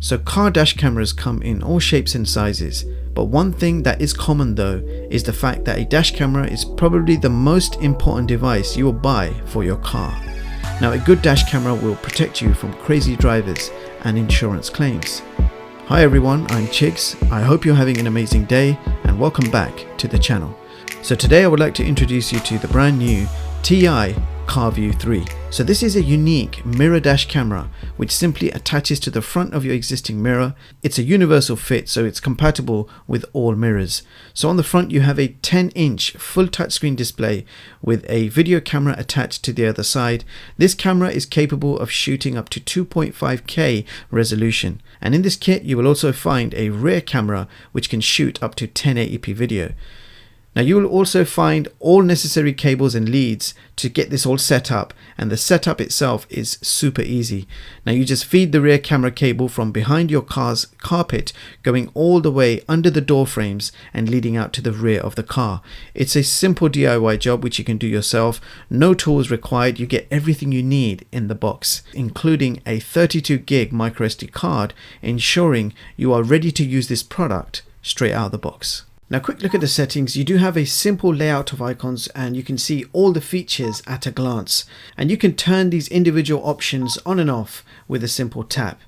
So car dash cameras come in all shapes and sizes, but one thing that is common though is the fact that a dash camera is probably the most important device you will buy for your car. Now a good dash camera will protect you from crazy drivers and insurance claims. Hi everyone, I'm Chigs. I hope you're having an amazing day and welcome back to the channel. So today I would like to introduce you to the brand new ThiEYE CarView 3. So this is a unique mirror dash camera which simply attaches to the front of your existing mirror. It's a universal fit, so it's compatible with all mirrors. So on the front you have a 10-inch full touchscreen display with a video camera attached to the other side. This camera is capable of shooting up to 2.5K resolution, and in this kit you will also find a rear camera which can shoot up to 1080p video. Now you will also find all necessary cables and leads to get this all set up, and the setup itself is super easy. Now you just feed the rear camera cable from behind your car's carpet, going all the way under the door frames and leading out to the rear of the car. It's a simple DIY job which you can do yourself. No tools required. You get everything you need in the box, including a 32GB microSD card, ensuring you are ready to use this product straight out of the box. Now quick look at the settings. You do have a simple layout of icons and you can see all the features at a glance, and you can turn these individual options on and off with a simple tap.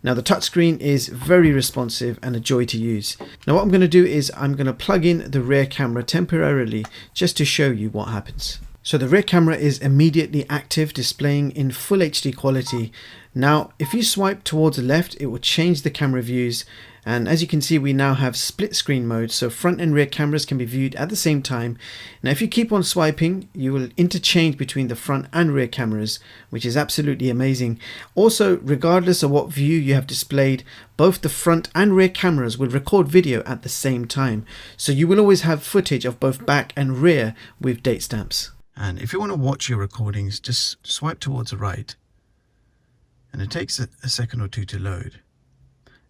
Now the touchscreen is very responsive and a joy to use. Now what I'm going to do is I'm going to plug in the rear camera temporarily just to show you what happens. So the rear camera is immediately active, displaying in full HD quality. Now if you swipe towards the left, it will change the camera views, and as you can see we now have split screen mode, so front and rear cameras can be viewed at the same time. Now if you keep on swiping, you will interchange between the front and rear cameras, which is absolutely amazing. Also, regardless of what view you have displayed, both the front and rear cameras will record video at the same time, so you will always have footage of both back and rear with date stamps. And if you want to watch your recordings, just swipe towards the right, and it takes a second or two to load,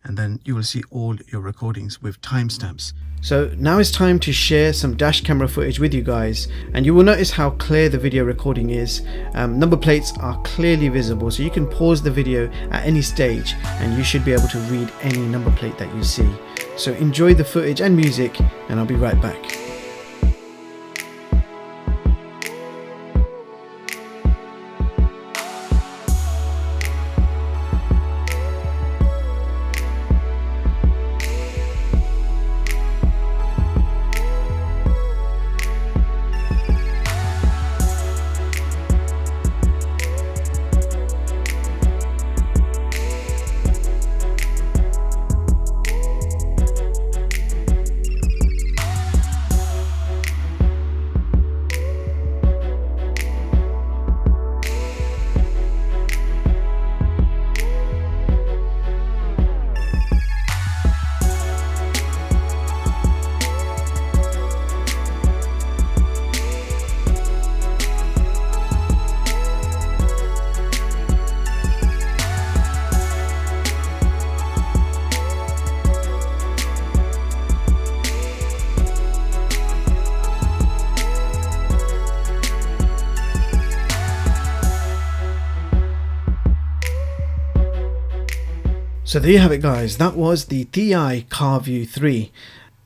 and then you will see all your recordings with timestamps. So now it's time to share some dash camera footage with you guys, and you will notice how clear the video recording is. Number plates are clearly visible, so you can pause the video at any stage and you should be able to read any number plate that you see. So enjoy the footage and music, and I'll be right back. So there you have it guys, that was the ThiEYE CarView 3.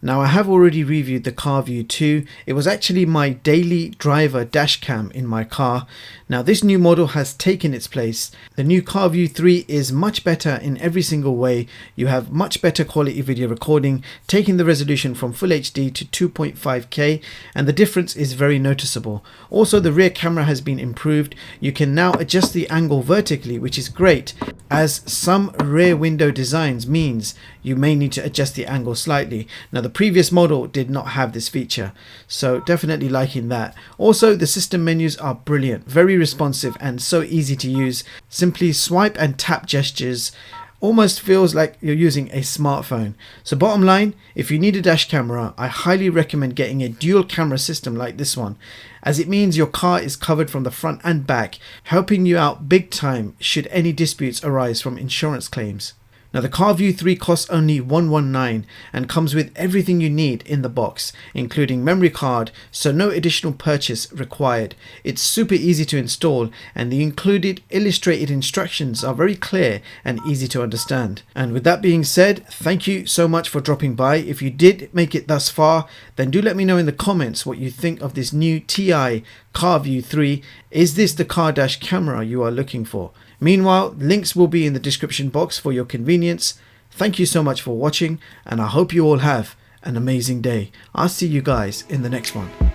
Now I have already reviewed the CarView 2. It was actually my daily driver dash cam in my car. Now this new model has taken its place. The new CarView 3 is much better in every single way. You have much better quality video recording, taking the resolution from Full HD to 2.5K, and the difference is very noticeable. Also the rear camera has been improved. You can now adjust the angle vertically, which is great, as some rear window designs means you may need to adjust the angle slightly. Now the previous model did not have this feature, so definitely liking that. Also the system menus are brilliant, very responsive and so easy to use. Simply swipe and tap gestures, almost feels like you're using a smartphone. So bottom line, if you need a dash camera, I highly recommend getting a dual camera system like this one, as it means your car is covered from the front and back, helping you out big time should any disputes arise from insurance claims. Now the CarView 3 costs only $119 and comes with everything you need in the box, including memory card, so no additional purchase required. It's super easy to install and the included illustrated instructions are very clear and easy to understand. And with that being said, thank you so much for dropping by. If you did make it thus far, then do let me know in the comments what you think of this new ThiEYE CarView 3. Is this the car dash camera you are looking for? Meanwhile, links will be in the description box for your convenience. Thank you so much for watching and I hope you all have an amazing day. I'll see you guys in the next one.